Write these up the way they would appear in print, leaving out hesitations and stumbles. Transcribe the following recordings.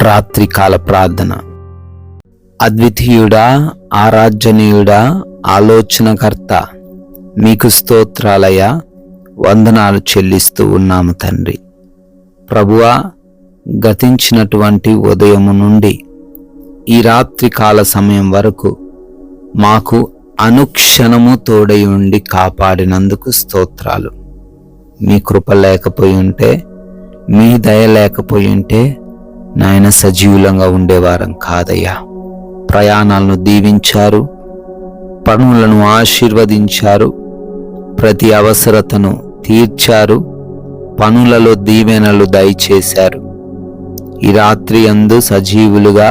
రాత్రికాల ప్రార్థన. అద్వితీయుడా, ఆరాధ్యనీయుడా, ఆలోచనకర్త, మీకు స్తోత్రాలయ, వందనాలు చెల్లిస్తూ ఉన్నాము తండ్రి. ప్రభువా, గతించినటువంటి ఉదయము నుండి ఈ రాత్రికాల సమయం వరకు మాకు అనుక్షణము తోడై ఉండి కాపాడినందుకు స్తోత్రాలు. మీ కృప లేకపోయి ఉంటే, మీ దయ లేకపోయి ఉంటే నాయన సజీవులంగా ఉండేవారం కాదయ్యా. ప్రయాణాలను దీవించారు, పనులను ఆశీర్వదించారు, ప్రతి అవసరతను తీర్చారు, పనులలో దీవెనలు దయచేశారు. ఈ రాత్రి యందు సజీవులుగా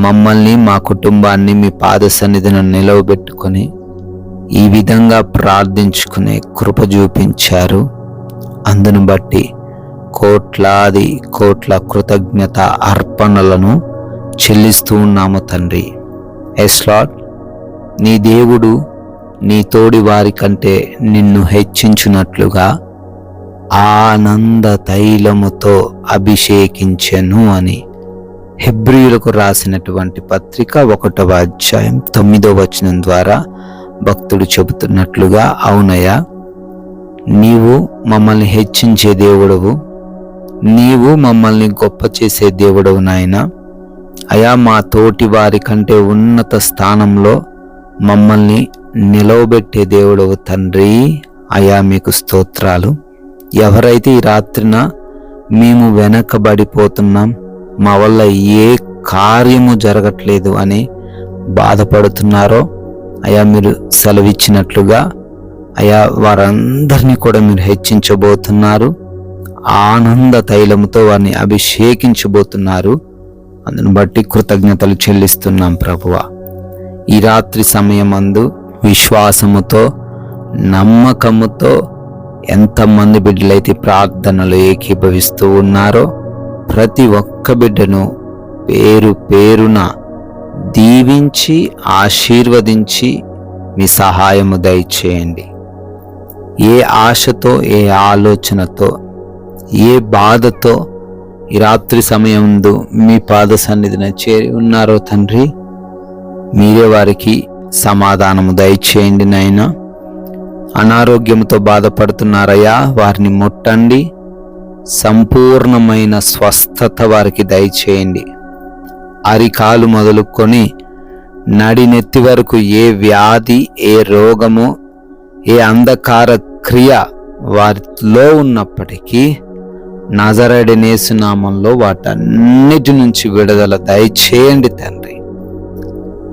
మమ్మల్ని, మా కుటుంబాన్ని మీ పాద సన్నిధిని నిలవబెట్టుకొని ఈ విధంగా ప్రార్థించుకునే కృప చూపించారు. అందును బట్టి కోట్లాది కోట్ల కృతజ్ఞత అర్పణలను చెల్లిస్తూ ఉన్నాము తండ్రి. ఎస్ లార్డ్, నీ దేవుడు నీ తోడి వారి కంటే నిన్ను హెచ్చించున్నట్లుగా ఆనంద తైలముతో అభిషేకించెను అని హెబ్రీయులకు రాసినటువంటి పత్రిక 1వ అధ్యాయం 9వ వచనం ద్వారా భక్తుడు చెబుతున్నట్లుగా, అవునయ్యా, నీవు మమ్మల్ని హెచ్చించే దేవుడవు, నీవు మమ్మల్ని గొప్ప చేసే దేవుడవు నాయన. అయా, మా తోటి వారి కంటే ఉన్నత స్థానంలో మమ్మల్ని నిలవబెట్టే దేవుడవు తండ్రి. అయా, మీకు స్తోత్రాలు. ఎవరైతే ఈ రాత్రిన మేము వెనకబడిపోతున్నాం, మా వల్ల ఏ కార్యము జరగట్లేదు అని బాధపడుతున్నారో, అయా మీరు సెలవిచ్చినట్లుగా అయా వారందరినీ కూడా మీరు హెచ్చించబోతున్నారు. ఆనంద తైలముతో వారిని అభిషేకించబోతున్నారు. అందును బట్టి కృతజ్ఞతలు చెల్లిస్తున్నాం ప్రభువా. ఈ రాత్రి సమయమందు విశ్వాసముతో, నమ్మకముతో ఎంతమంది బిడ్డలైతే ప్రార్థనలు ఏకీభవిస్తూ ఉన్నారో ప్రతి ఒక్క బిడ్డను పేరు పేరున దీవించి ఆశీర్వదించి మీ సహాయము దయచేయండి. ఏ ఆశతో, ఏ ఆలోచనతో, ఏ బాధతో ఈ రాత్రి సమయంలో మీ పాద సన్నిధిన చేరి ఉన్నారో తండ్రి, మీరే వారికి సమాధానము దయచేయండి నాయన. అనారోగ్యంతో బాధపడుతున్నారయ్యా, వారిని ముట్టండి. సంపూర్ణమైన స్వస్థత వారికి దయచేయండి. అరికాలు మొదలుకొని నడినెత్తి వరకు ఏ వ్యాధి, ఏ రోగము, ఏ అంధకార క్రియ వారిలో ఉన్నప్పటికీ నజరేయుడైన యేసు నామములో వాటన్నిటి నుంచి విడుదల దయచేయండి తండ్రి.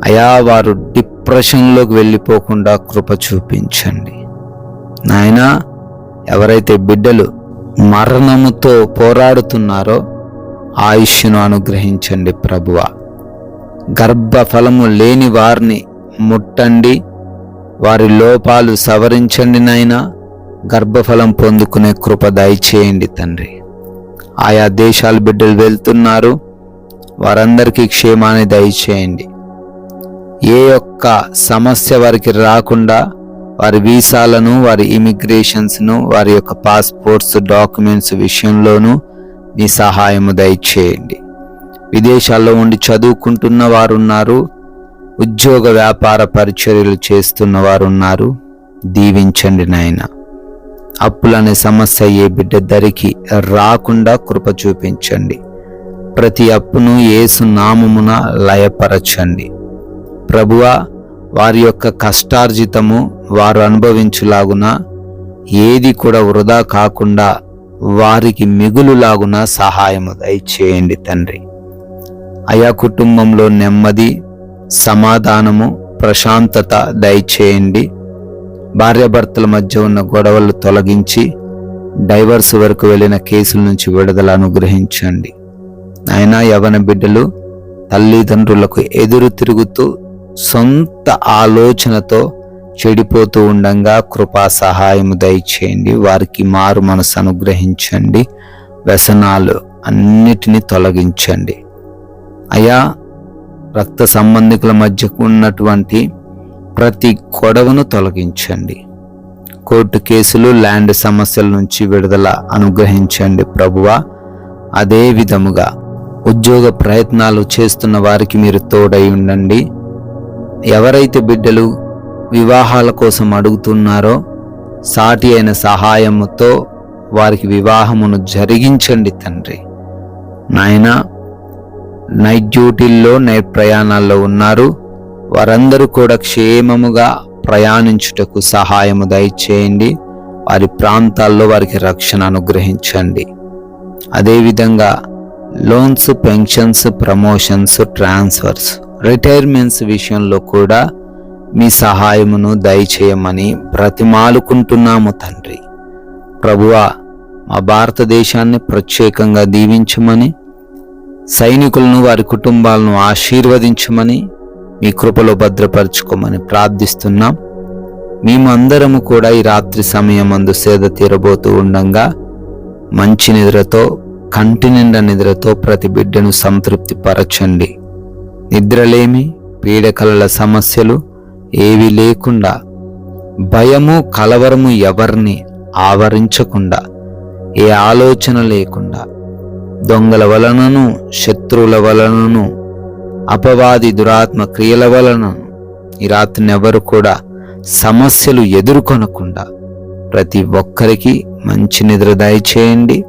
అయా, వారు డిప్రెషన్లోకి వెళ్ళిపోకుండా కృప చూపించండి నాయనా. ఎవరైతే బిడ్డలు మరణముతో పోరాడుతున్నారో ఆయుష్ను అనుగ్రహించండి ప్రభువా. గర్భఫలము లేని వారిని ముట్టండి, వారి లోపాలు సవరించండి నాయనా. గర్భఫలం పొందుకునే కృప దయచేయండి తండ్రి. ఆయా దేశాల బిడ్డలు వెళ్తున్నారు, వారందరికీ క్షేమాన్ని దయచేయండి. ఏ ఒక్క సమస్య వారికి రాకుండా వారి వీసాలను, వారి ఇమిగ్రేషన్స్ను, వారి యొక్క పాస్పోర్ట్స్, డాక్యుమెంట్స్ విషయంలోనూ మీ సహాయము దయచేయండి. విదేశాల్లో ఉండి చదువుకుంటున్న వారు ఉన్నారు, ఉద్యోగ వ్యాపార పరిచర్యలు చేస్తున్న వారు ఉన్నారు. దీవించండి నాయన. అప్పులనే సమస్య ఏ బిడ్డ దరికి రాకుండా కృప చూపించండి. ప్రతి అప్పును యేసు నామమున లయపరచండి ప్రభువా. వారి యొక్క కష్టార్జితము వారు అనుభవించులాగున ఏది కూడా వృధా కాకుండా వారికి మిగులులాగున సహాయము దయచేయండి తండ్రి. అయా, కుటుంబంలో నెమ్మది, సమాధానము, ప్రశాంతత దయచేయండి. భార్యాభర్తల మధ్య ఉన్న గొడవలు తొలగించి డైవర్స్ వరకు వెళ్ళిన కేసుల నుంచి విడుదల అనుగ్రహించండి నాయనా. యవన బిడ్డలు తల్లిదండ్రులకు ఎదురు తిరుగుతూ సొంత ఆలోచనతో చెడిపోతూ ఉండంగా కృపా సహాయము దయచేయండి. వారికి మారు మనసు అనుగ్రహించండి. వ్యసనాలు అన్నిటినీ తొలగించండి అయా. రక్త సంబంధికుల మధ్యకు ఉన్నటువంటి ప్రతి గొడవను తొలగించండి. కోర్టు కేసులు, ల్యాండ్ సమస్యల నుంచి విడుదల అనుగ్రహించండి ప్రభువా. అదే విధముగా ఉద్యోగ ప్రయత్నాలు చేస్తున్న వారికి మీరు తోడై ఉండండి. ఎవరైతే బిడ్డలు వివాహాల కోసం అడుగుతున్నారో సాటి అయిన సహాయముతో వారికి వివాహమును జరిగించండి తండ్రి. నాయనా, నైట్ డ్యూటీల్లో, నైట్ ప్రయాణాల్లో ఉన్నారు, వారందరూ కూడా క్షేమముగా ప్రయాణించుటకు సహాయము దయచేయండి. వారి ప్రాంతాల్లో వారికి రక్షణ అనుగ్రహించండి. అదేవిధంగా loans, pensions, promotions, transfers, retirements విషయంలో కూడా మీ సహాయమును దయచేయమని బ్రతిమాలుకుంటున్నాము తండ్రి. ప్రభువా, మా భారతదేశాన్ని ప్రత్యేకంగా దీవించమని, సైనికులను వారి కుటుంబాలను ఆశీర్వదించమని, మీ కృపలో భద్రపరచుకోమని ప్రార్థిస్తున్నాం. మేమందరము కూడా ఈ రాత్రి సమయమందు సేద తీరబోతూ ఉండంగా మంచి నిద్రతో, కంటి నిండా నిద్రతో ప్రతి బిడ్డను సంతృప్తి పరచండి. నిద్రలేమి, పీడకలల సమస్యలు ఏవి లేకుండా, భయము, కలవరము ఎవరిని ఆవరించకుండా, ఏ ఆలోచన లేకుండా, దొంగల వలనను, శత్రువుల వలనను, అపవాది దురాత్మ క్రియల వలన ఈ రాత్రిని ఎవరు కూడా సమస్యలు ఎదుర్కొనకుండా ప్రతి ఒక్కరికి మంచి నిద్ర దయచేయండి.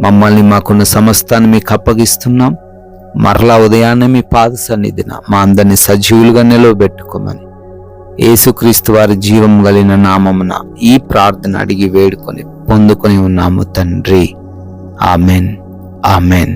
మమ్మల్ని, మాకున్న సమస్తాన్ని మీకు అప్పగిస్తున్నాం. మరలా ఉదయాన్నే మీ పాద సన్నిధిన మా అందరినీ సజీవులుగా నిలవబెట్టుకోమని యేసుక్రీస్తు వారి జీవం కలిగిన నామమున ఈ ప్రార్థన అడిగి వేడుకొని పొందుకొని ఉన్నాము తండ్రి. Amen, amen.